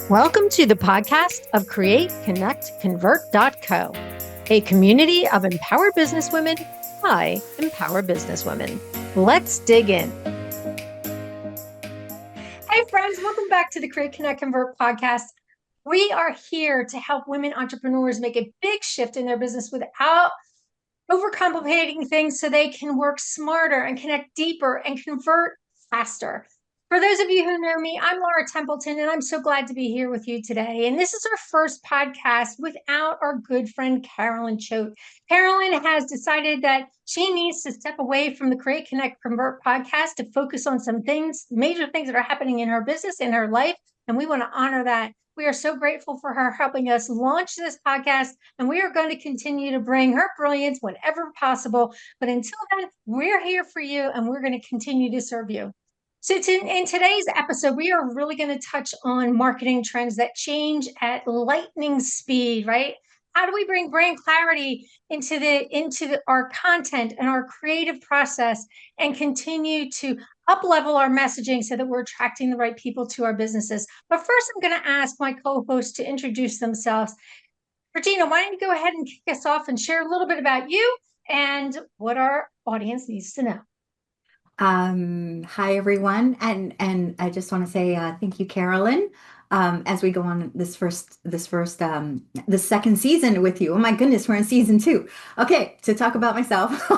Welcome to the podcast of CreateConnectConvert.co, a community of empowered businesswomen by empowered businesswomen. Let's dig in. Hey friends, welcome back to the Create, Connect, Convert podcast. We are here to help women entrepreneurs make a big shift in their business without overcomplicating things so they can work smarter and connect deeper and convert faster. For those of you who know me, I'm Laura Templeton, and I'm so glad to be here with you today. And this is our first podcast without our good friend, Carolyn Choate. Carolyn has decided that she needs to step away from the Create, Connect, Convert podcast to focus on some things, major things that are happening in her business, in her life. And we want to honor that. We are so grateful for her helping us launch this podcast, and we are going to continue to bring her brilliance whenever possible. But until then, we're here for you, and we're going to continue to serve you. So in today's episode, we are really going to touch on marketing trends that change at lightning speed, right? How do we bring brand clarity into our content and our creative process and continue to up-level our messaging so that we're attracting the right people to our businesses? But first, I'm going to ask my co-hosts to introduce themselves. Regina, why don't you go ahead and kick us off and share a little bit about you and what our audience needs to know? Hi everyone, and I just want to say thank you, Carolyn, as we go on this second season with you. Oh my goodness, we're in season 2. Okay, to talk about myself,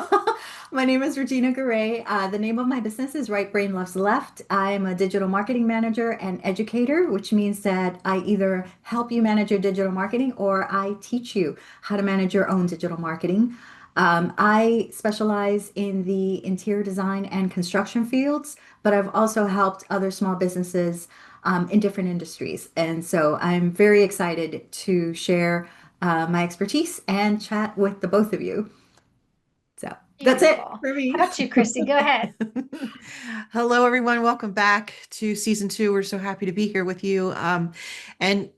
my name is Regina Garay. The name of my business is Right Brain Loves Left. I'm a digital marketing manager and educator, which means that I either help you manage your digital marketing or I teach you how to manage your own digital marketing. I specialize in the interior design and construction fields, but I've also helped other small businesses in different industries. And so I'm very excited to share my expertise and chat with the both of you. So that's it for me. How about you, Kristy? Go ahead. Hello, everyone. Welcome back to season 2. We're so happy to be here with you. And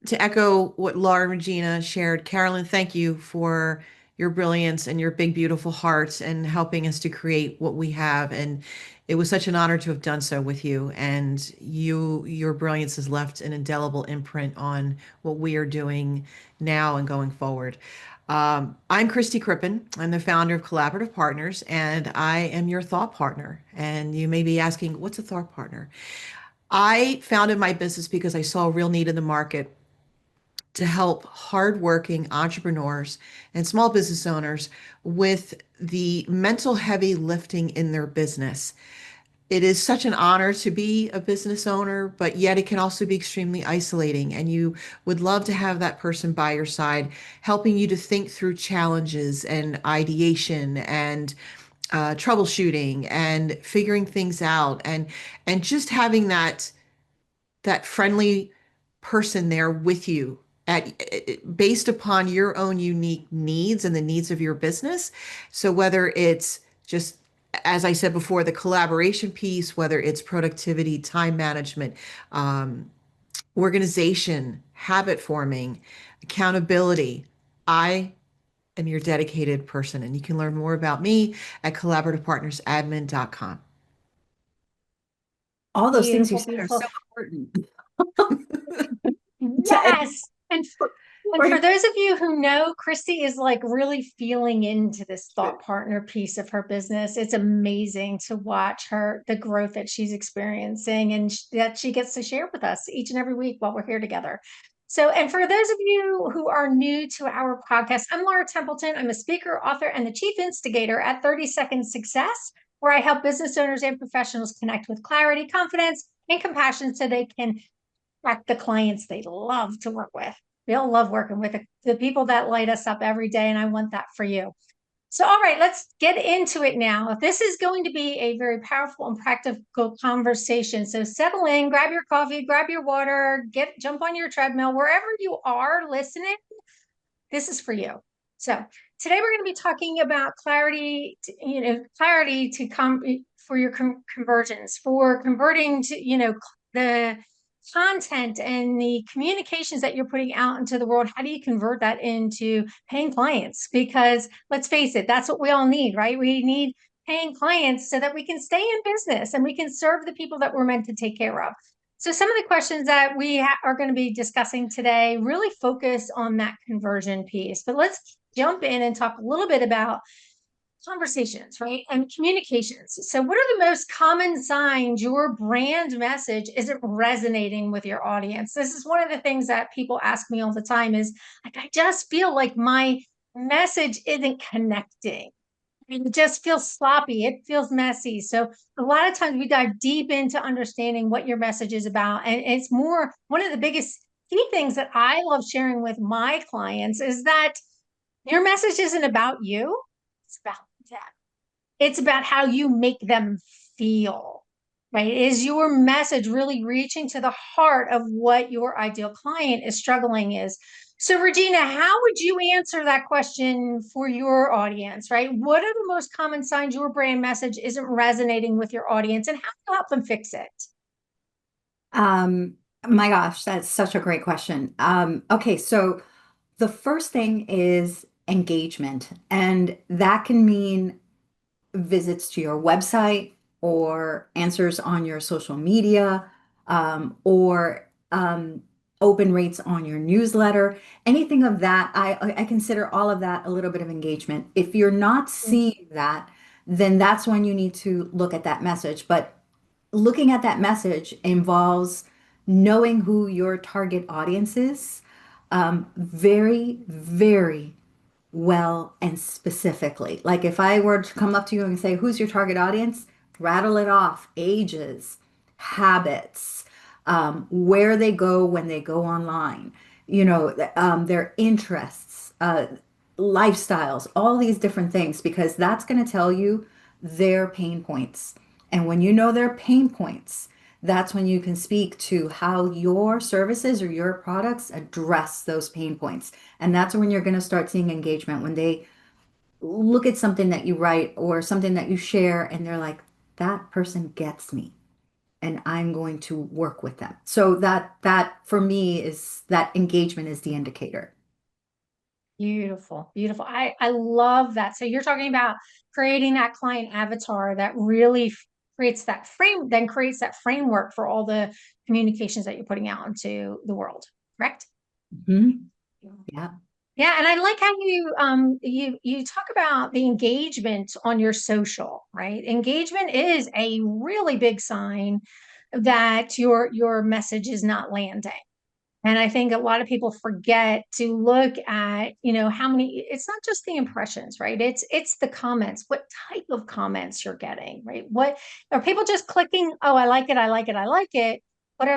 to echo what Laura and Regina shared, Carolyn, thank you for your brilliance and your big, beautiful heart and helping us to create what we have. And it was such an honor to have done so with you. And your brilliance has left an indelible imprint on what we are doing now and going forward. I'm Kristy Crippen. I'm the founder of Collaborative Partners, and I am your thought partner. And you may be asking, what's a thought partner? I founded my business because I saw a real need in the market to help hardworking entrepreneurs and small business owners with the mental heavy lifting in their business. It is such an honor to be a business owner, but yet it can also be extremely isolating. And you would love to have that person by your side, helping you to think through challenges and ideation and troubleshooting and figuring things out, and just having that friendly person there with you based upon your own unique needs and the needs of your business. So whether it's just, as I said before, the collaboration piece, whether it's productivity, time management, organization, habit forming, accountability, I am your dedicated person. And you can learn more about me at collaborativepartnersadmin.com. All those things you said are so important. Yes. And for those of you who know, Kristy is like really feeling into this thought partner piece of her business. It's amazing to watch the growth that she's experiencing and that she gets to share with us each and every week while we're here together. So, and for those of you who are new to our podcast, I'm Laura Templeton. I'm a speaker, author, and the chief instigator at 30 Second Success, where I help business owners and professionals connect with clarity, confidence, and compassion so they can attract the clients they love to work with. We all love working with the people that light us up every day, and I want that for you. So, all right, let's get into it now. This is going to be a very powerful and practical conversation. So settle in, grab your coffee, grab your water, jump on your treadmill, wherever you are listening. This is for you. So today we're going to be talking about clarity for your conversions, for converting to, the content and the communications that you're putting out into the world. How do you convert that into paying clients? Because let's face it, that's what we all need, right? We need paying clients so that we can stay in business and we can serve the people that we're meant to take care of. So some of the questions that we are going to be discussing today really focus on that conversion piece. But let's jump in and talk a little bit about conversations, right? And communications. So what are the most common signs your brand message isn't resonating with your audience? This is one of the things that people ask me all the time is like, I just feel like my message isn't connecting. It just feels sloppy. It feels messy. So a lot of times we dive deep into understanding what your message is about. And it's more one of the biggest key things that I love sharing with my clients is that your message isn't about you. It's about them. It's about how you make them feel, right? Is your message really reaching to the heart of what your ideal client is struggling is? So, Regina, how would you answer that question for your audience, right? What are the most common signs your brand message isn't resonating with your audience, and how do you help them fix it? Um, my gosh, that's such a great question. Okay, so the first thing is engagement, and that can mean visits to your website or answers on your social media, or open rates on your newsletter, anything of that. I consider all of that a little bit of engagement. If you're not seeing that, then that's when you need to look at that message. But looking at that message involves knowing who your target audience is, very, very well and specifically. Like if I were to come up to you and say, who's your target audience? Rattle it off: ages, habits, where they go when they go online, their interests, lifestyles, all these different things, because that's going to tell you their pain points. And when you know their pain points, that's when you can speak to how your services or your products address those pain points. And that's when you're going to start seeing engagement, when they look at something that you write or something that you share and they're like, that person gets me and I'm going to work with them. So that for me is that engagement is the indicator. Beautiful, beautiful. I love that. So you're talking about creating that client avatar that really creates that creates that framework for all the communications that you're putting out into the world, correct? Mhm. Yeah. Yeah, and I like how you talk about the engagement on your social, right? Engagement is a really big sign that your message is not landing. And I think a lot of people forget to look at, how many, it's not just the impressions, right? It's the comments, what type of comments you're getting, right? What are people just clicking, oh, I like it, I like it, I like it. But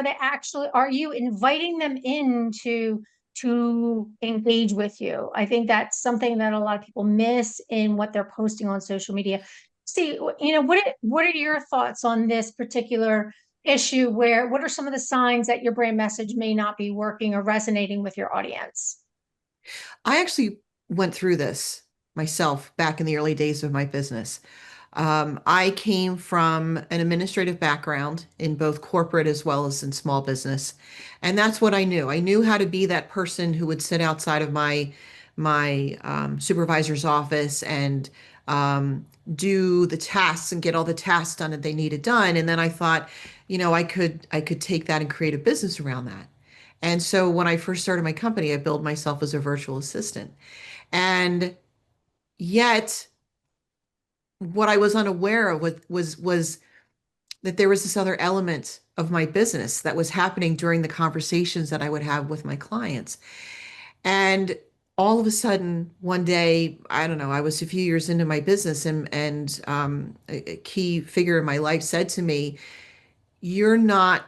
are you inviting them in to engage with you? I think that's something that a lot of people miss in what they're posting on social media. See, what are your thoughts on this particular issue where what are some of the signs that your brand message may not be working or resonating with your audience? I actually went through this myself back in the early days of my business. I came from an administrative background in both corporate as well as in small business. And that's what I knew. I knew how to be that person who would sit outside of my supervisor's office and do the tasks and get all the tasks done that they needed done. And then I thought, I could take that and create a business around that. And so when I first started my company, I billed myself as a virtual assistant. And yet what I was unaware of was that there was this other element of my business that was happening during the conversations that I would have with my clients. And all of a sudden, one day, I don't know, I was a few years into my business, and a key figure in my life said to me, "You're not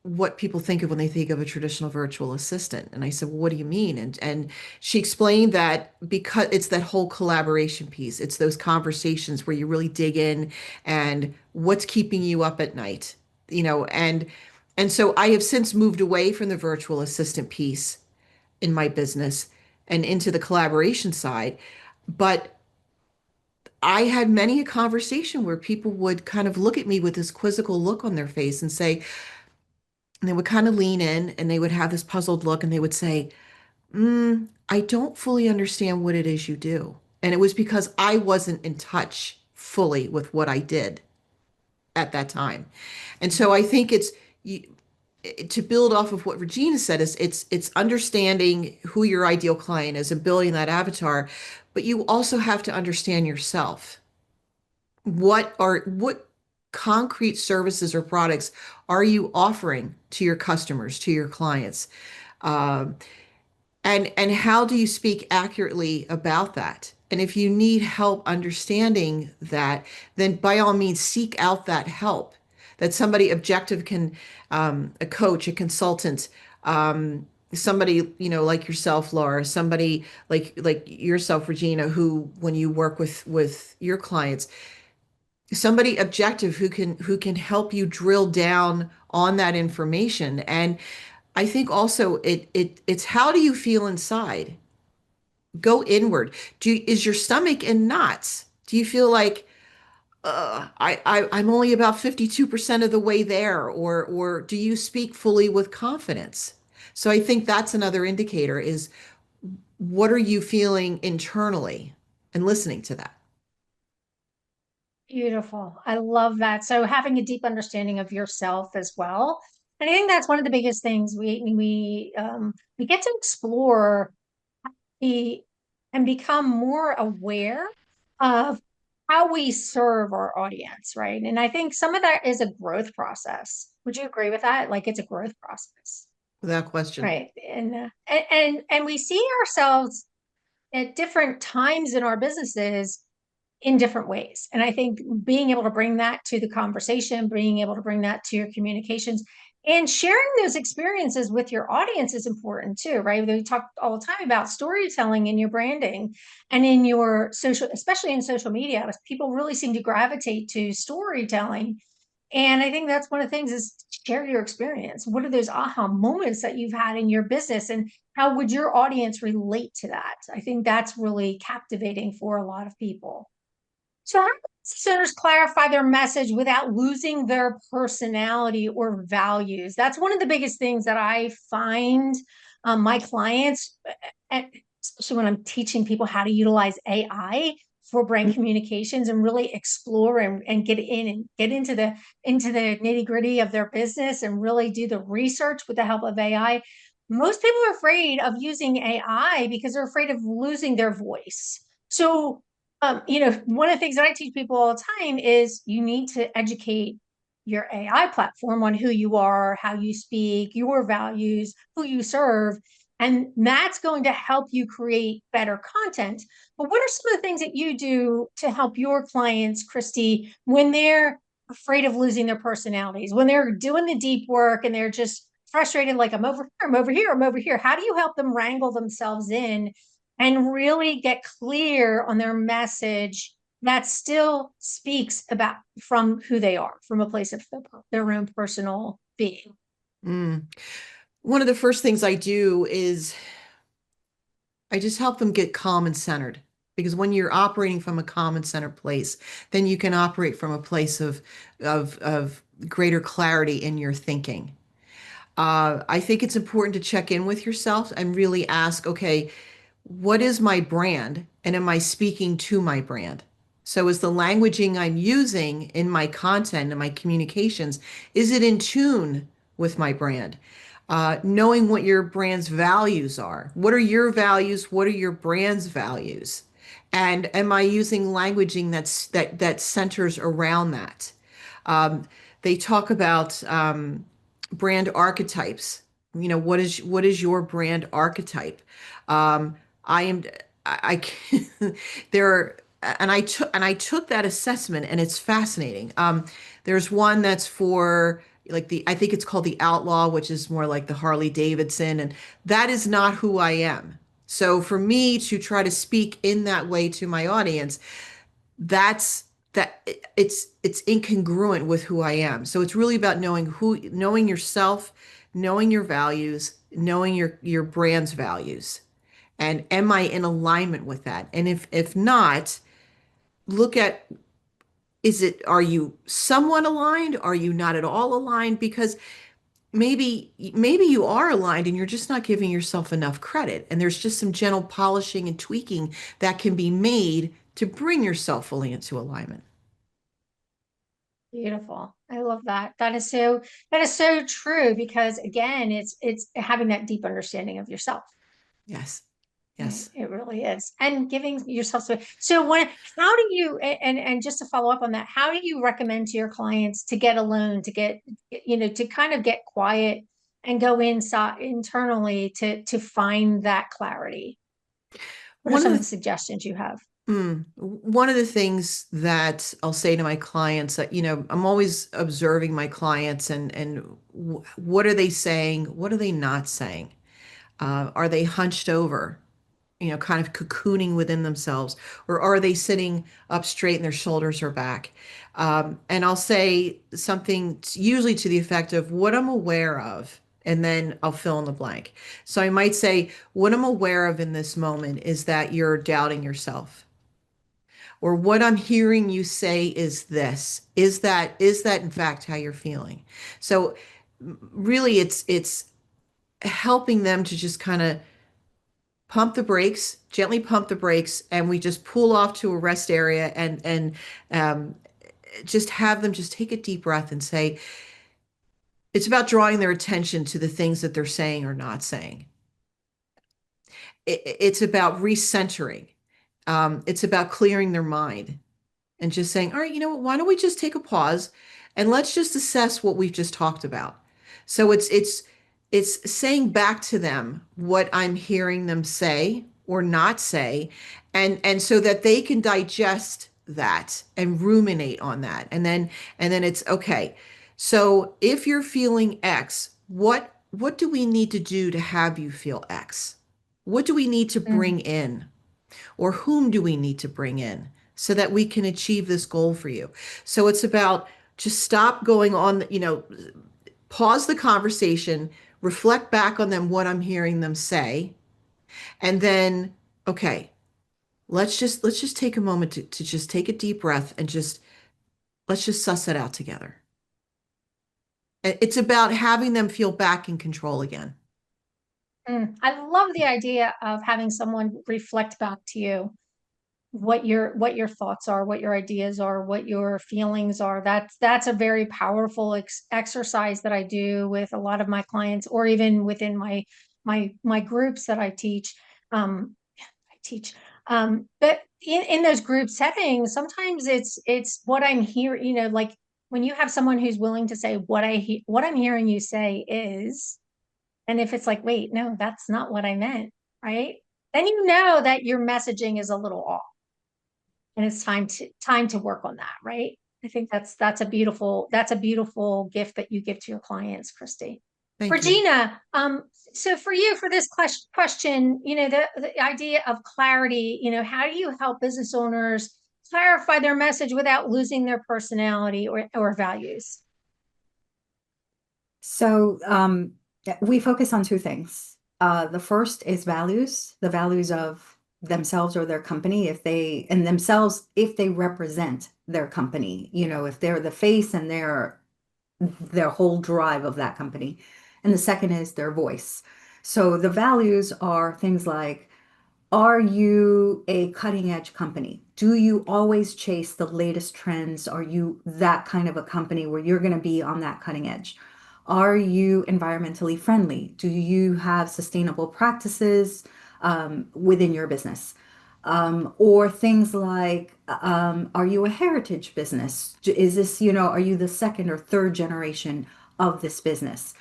what people think of when they think of a traditional virtual assistant." And I said, "Well, what do you mean?" And she explained that because it's that whole collaboration piece. It's those conversations where you really dig in and what's keeping you up at night, and so I have since moved away from the virtual assistant piece in my business and into the collaboration side. But I had many a conversation where people would kind of look at me with this quizzical look on their face and say, and they would kind of lean in and they would have this puzzled look and they would say, I don't fully understand what it is you do. And it was because I wasn't in touch fully with what I did at that time. And so I think to build off of what Regina said, is it's understanding who your ideal client is and building that avatar, but you also have to understand yourself. What concrete services or products are you offering to your customers, to your clients? Um, and how do you speak accurately about that? And if you need help understanding that, then by all means seek out that help. That somebody objective can, a coach, a consultant, somebody, like yourself, Laura, somebody like yourself, Regina, who when you work with your clients, somebody objective who can help you drill down on that information. And I think also it's how do you feel inside? Go inward. Is your stomach in knots? Do you feel like I'm only about 52% of the way there, or do you speak fully with confidence? So I think that's another indicator is what are you feeling internally and listening to that. Beautiful. I love that. So having a deep understanding of yourself as well. And I think that's one of the biggest things we get to explore the and become more aware of how we serve our audience, right? And I think some of that is a growth process. Would you agree with that? Like it's a growth process, Without question. right? And we see ourselves at different times in our businesses in different ways. And I think being able to bring that to the conversation, being able to bring that to your communications and sharing those experiences with your audience is important too, right? We talk all the time about storytelling in your branding and in your social, especially in social media. People really seem to gravitate to storytelling. And I think that's one of the things is share your experience. What are those aha moments that you've had in your business and how would your audience relate to that? I think that's really captivating for a lot of people. So how do business owners clarify their message without losing their personality or values? That's one of the biggest things that I find my clients, especially when I'm teaching people how to utilize AI for brand communications and really explore and get in and get into the nitty gritty of their business and really do the research with the help of AI. Most people are afraid of using AI because they're afraid of losing their voice. So one of the things that I teach people all the time is you need to educate your AI platform on who you are, how you speak, your values, who you serve. And that's going to help you create better content. But what are some of the things that you do to help your clients, Kristy, when they're afraid of losing their personalities, when they're doing the deep work and they're just frustrated, like I'm over here, I'm over here, I'm over here? How do you help them wrangle themselves in and really get clear on their message that still speaks about from who they are, from a place of their own personal being? Mm. One of the first things I do is I just help them get calm and centered. Because when you're operating from a calm and centered place, then you can operate from a place of greater clarity in your thinking. I think it's important to check in with yourself and really ask, okay, what is my brand? And am I speaking to my brand? So is the languaging I'm using in my content and my communications, is it in tune with my brand? Knowing what your brand's values are. What are your values? What are your brand's values? And am I using languaging that centers around that? Um, they talk about brand archetypes. What is your brand archetype? I am there are and I took that assessment and it's fascinating. There's one that's for like I think it's called the Outlaw, which is more like the Harley Davidson, and that is not who I am. So for me to try to speak in that way to my audience, that's that it's incongruent with who I am. So it's really about knowing yourself, knowing your values, knowing your brand's values. And am I in alignment with that? And if not, look at are you somewhat aligned? Are you not at all aligned? Because maybe you are aligned and you're just not giving yourself enough credit. And there's just some gentle polishing and tweaking that can be made to bring yourself fully into alignment. Beautiful. I love that. That is so true because again, it's having that deep understanding of yourself. Yes. Right. Yes. It really is. And giving yourself space. So when how do you and just to follow up on that, how do you recommend to your clients to get alone, to get to kind of get quiet and go inside internally to find that clarity? What are One some of of the the suggestions you have? One of the things that I'll say to my clients that, I'm always observing my clients and what are they saying? What are they not saying? Are they hunched over, kind of cocooning within themselves, or are they sitting up straight and their shoulders are back? And I'll say something usually to the effect of what I'm aware of, and then I'll fill in the blank. So I might say, what I'm aware of in this moment is that you're doubting yourself, or what I'm hearing you say is this. Is that in fact how you're feeling? So really it's helping them to just kind of pump the brakes, gently pump the brakes, and we just pull off to a rest area and um, just have them just take a deep breath and say, it's about drawing their attention to the things that they're saying or not saying. It's about recentering. It's about clearing their mind and just saying, all right, you know what, why don't we just take a pause and let's just assess what we've just talked about. So it's saying back to them what I'm hearing them say or not say, and so that they can digest that and ruminate on that. And then it's okay. So if you're feeling X, what do we need to do to have you feel X? What do we need to Mm, bring in? Or whom do we need to bring in so that we can achieve this goal for you? So it's about just stop going on, pause the conversation, reflect back on them, what I'm hearing them say, and then, okay, let's just take a moment to just take a deep breath and just let's just suss it out together. It's about having them feel back in control again. I love the idea of having someone reflect back to you what your thoughts are, what your ideas are, what your feelings are. That's a very powerful exercise that I do with a lot of my clients, or even within my groups that I teach. I teach. But in those group settings, sometimes it's what I'm hearing. Like when you have someone who's willing to say what I'm hearing you say is, and if it's like, wait, no, that's not what I meant, right? Then you know that your messaging is a little off and it's time to work on that, right? I think that's a beautiful gift that you give to your clients, Kristy. Thank you. Regina, so for you, for this question, the idea of clarity, how do you help business owners clarify their message without losing their personality or values? So we focus on two things. The first is values, the values of themselves or their company, and themselves, if they represent their company, if they're the face and they're their whole drive of that company. And the second is their voice. So the values are things like, are you a cutting edge company? Do you always chase the latest trends? Are you that kind of a company where you're going to be on that cutting edge? Are you environmentally friendly? Do you have sustainable practices within your business? Or things like, are you a heritage business? Is this, are you the second or third generation of this business?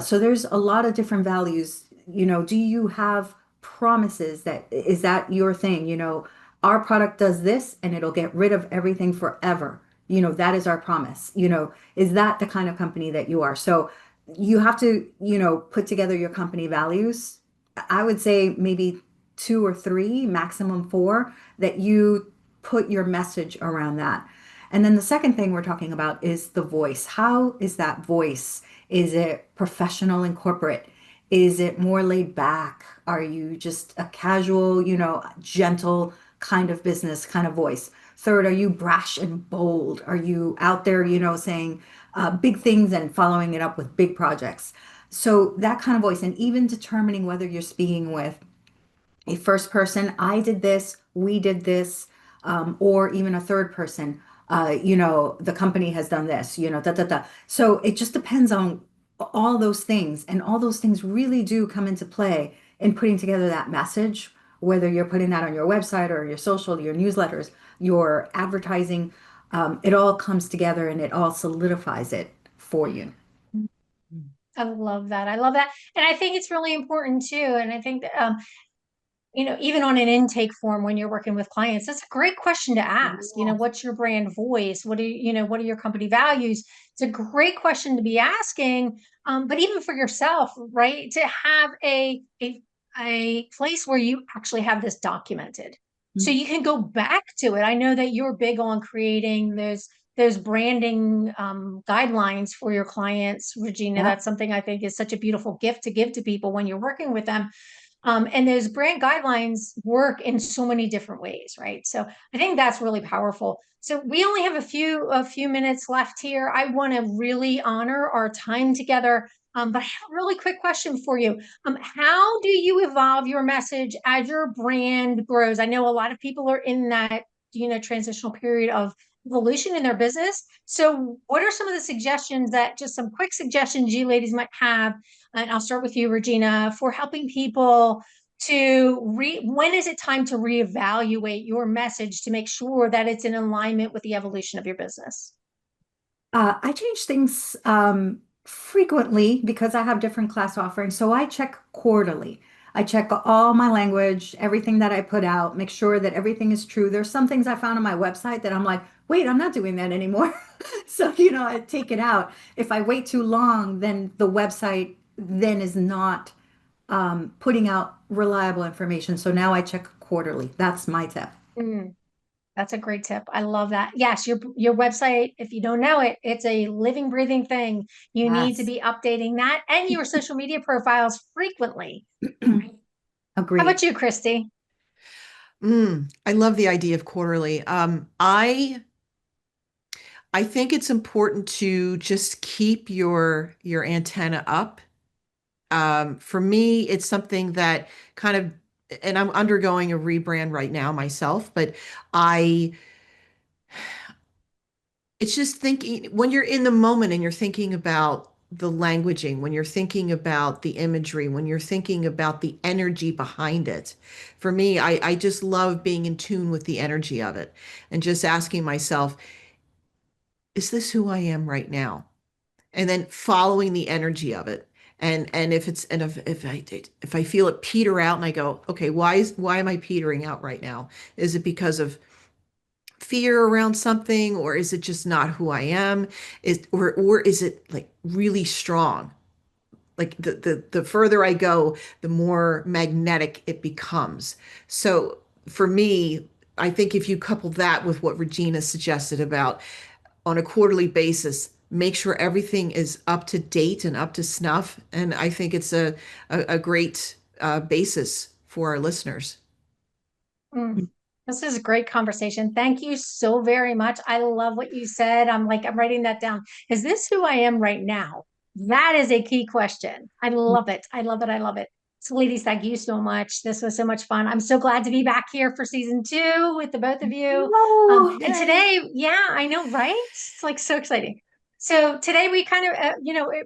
So there's a lot of different values. Do you have promises that is that your thing? Our product does this and it'll get rid of everything forever. That is our promise. Is that the kind of company that you are? So you have to, put together your company values. I would say maybe two or three, maximum four, that you put your message around that. And then the second thing we're talking about is the voice. How is that voice? Is it professional and corporate? Is it more laid back? Are you just a casual, gentle kind of business kind of voice? Third, are you brash and bold? Are you out there, saying big things and following it up with big projects? So that kind of voice, and even determining whether you're speaking with a first person, I did this, we did this, or even a third person, The company has done this, da, da, da. So it just depends on all those things. And all those things really do come into play in putting together that message, whether you're putting that on your website or your social, your newsletters, your advertising, it all comes together and it all solidifies it for you. I love that. I love that. And I think it's really important too. And I think that, even on an intake form when you're working with clients, that's a great question to ask. Yes. What's your brand voice? What are your company values? It's a great question to be asking. But even for yourself, right? To have a place where you actually have this documented. So you can go back to it. I know that you're big on creating those branding guidelines for your clients, Regina. Yep. That's something I think is such a beautiful gift to give to people when you're working with them. And those brand guidelines work in so many different ways, right? So I think that's really powerful. So we only have a few minutes left here. I want to really honor our time together. But I have a really quick question for you. How do you evolve your message as your brand grows? I know a lot of people are in that, transitional period of evolution in their business. So what are some of the suggestions just some quick suggestions you ladies might have? And I'll start with you, Regina, for helping people when is it time to reevaluate your message to make sure that it's in alignment with the evolution of your business? I change things frequently because I have different class offerings. So I check quarterly. I check all my language, everything that I put out, make sure that everything is true. There's some things I found on my website that I'm like, wait, I'm not doing that anymore. So, I take it out. If I wait too long, then the website then is not putting out reliable information. So now I check quarterly. That's my tip. Mm, that's a great tip. I love that. Yes, your website, if you don't know it, it's a living, breathing thing. You need to Yes. be updating that and your social media profiles frequently. How about Agreed. you, Kristy? I love the idea of quarterly. I think it's important to just keep your antenna up. For me, it's something that kind of, and I'm undergoing a rebrand right now myself, but I, it's just thinking when you're in the moment and you're thinking about the languaging, when you're thinking about the imagery, when you're thinking about the energy behind it. For me, I just love being in tune with the energy of it and just asking myself, is this who I am right now? And then following the energy of it. And if I feel it peter out and I go, okay, why am I petering out right now? Is it because of fear around something, or is it just not who I am? Or is it like really strong? Like the further I go, the more magnetic it becomes. So for me, I think if you couple that with what Regina suggested about on a quarterly basis, make sure everything is up to date and up to snuff. And I think it's a great basis for our listeners. Mm, this is a great conversation. Thank you so very much. I love what you said. I'm writing that down. Is this who I am right now? That is a key question. I love it. I love it. I love it. So, ladies, thank you so much. This was so much fun. I'm so glad to be back here for season 2 with the both of you. Oh, And Yay. today, yeah, I know, right? It's like so exciting. So today we kind of,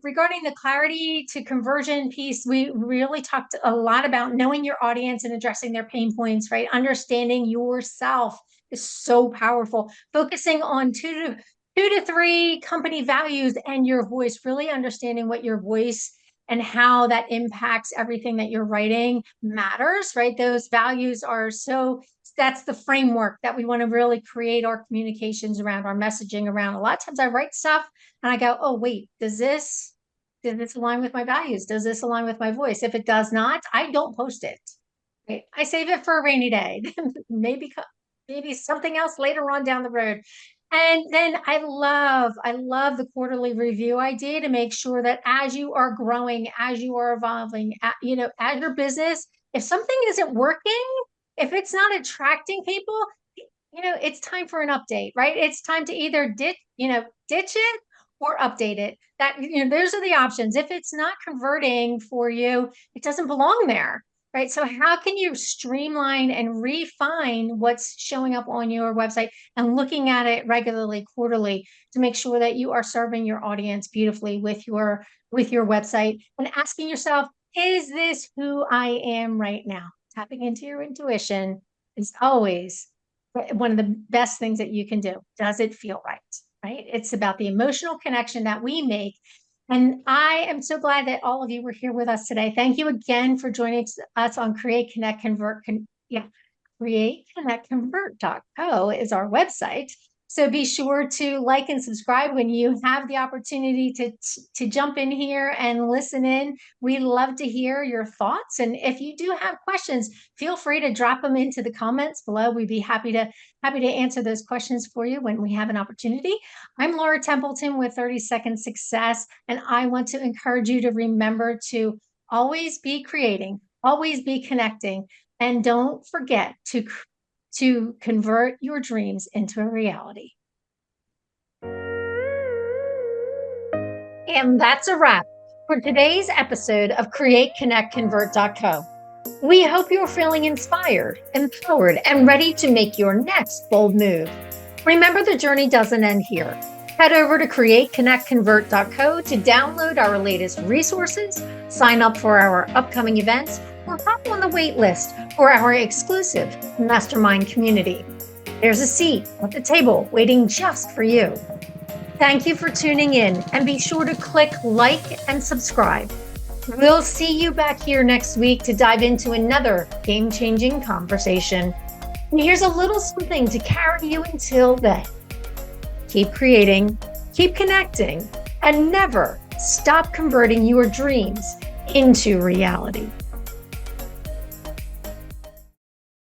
regarding the clarity to conversion piece, we really talked a lot about knowing your audience and addressing their pain points, right? Understanding yourself is so powerful. Focusing on two to three company values and your voice, really understanding what your voice and how that impacts everything that you're writing matters, right? Those values are that's the framework that we want to really create our communications around, our messaging around. A lot of times I write stuff and I go, oh, wait, does this align with my values? Does this align with my voice? If it does not, I don't post it. Right? I save it for a rainy day. maybe something else later on down the road. And then I love the quarterly review idea to make sure that as you are growing, as you are evolving, as your business, if something isn't working, if it's not attracting people, it's time for an update, right? It's time to either ditch it or update it. Those are the options. If it's not converting for you, it doesn't belong there. right? So how can you streamline and refine what's showing up on your website and looking at it regularly, quarterly, to make sure that you are serving your audience beautifully with your website, and asking yourself, is this who I am right now? Tapping into your intuition is always one of the best things that you can do. Does it feel right? Right? It's about the emotional connection that we make. And I am so glad that all of you were here with us today. Thank you again for joining us on Create, Connect, Convert. CreateConnectConvert.co is our website. So be sure to like and subscribe when you have the opportunity to jump in here and listen in. We love to hear your thoughts. And if you do have questions, feel free to drop them into the comments below. We'd be happy to answer those questions for you when we have an opportunity. I'm Laura Templeton with 30 Second Success, and I want to encourage you to remember to always be creating, always be connecting, and don't forget to convert your dreams into a reality. And that's a wrap for today's episode of CreateConnectConvert.co. We hope you're feeling inspired, empowered, and ready to make your next bold move. Remember, the journey doesn't end here. Head over to CreateConnectConvert.co to download our latest resources, sign up for our upcoming events, or hop on the wait list for our exclusive mastermind community. There's a seat at the table waiting just for you. Thank you for tuning in, and be sure to click like and subscribe. We'll see you back here next week to dive into another game-changing conversation. And here's a little something to carry you until then. Keep creating, keep connecting, and never stop converting your dreams into reality.